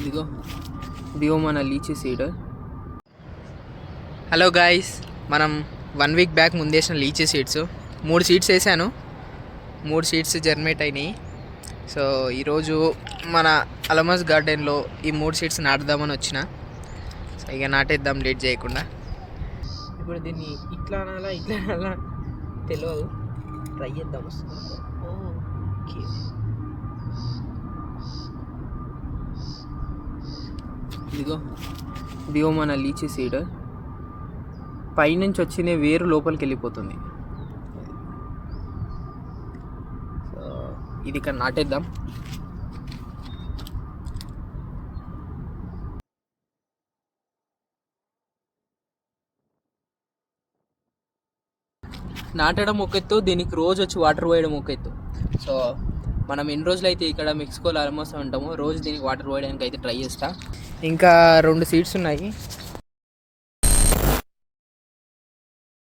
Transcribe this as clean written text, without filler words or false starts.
ఇదిగో ఇదిగో మన లీచీ సీడ్. హలో గాయ్స్, మనం 1 వీక్ బ్యాక్ ముందేసిన లీచీ సీడ్స్ 3 సీడ్స్ వేసాను. 3 సీడ్స్ జర్మేట్ అయినాయి. సో ఈరోజు మన అలమస్ గార్డెన్లో ఈ 3 సీడ్స్ నాటుదామని వచ్చిన. సో ఇక నాటేద్దాం లేట్ చేయకుండా. ఇప్పుడు దీన్ని ఇట్లా అనాలా తెలియదు, ట్రై చేద్దాం. ఓకే, ఇదిగో మన లీచీ సీడ్. పైనుంచి వచ్చిన వేరు లోపలికి వెళ్ళిపోతుంది. సో ఇది ఇక్కడ నాటేద్దాం. నాటడం ఒక ఎత్తు, దీనికి రోజు వచ్చి వాటర్ పోయడం ఒక ఎత్తు. సో మనం ఎన్ని రోజులు అయితే ఇక్కడ మెక్సికోలో అలమోస్ ఉంటామో రోజు దీనికి వాటర్ పోయడానికి అయితే ట్రై చేస్తా. ఇంకా 2 సీడ్స్ ఉన్నాయి,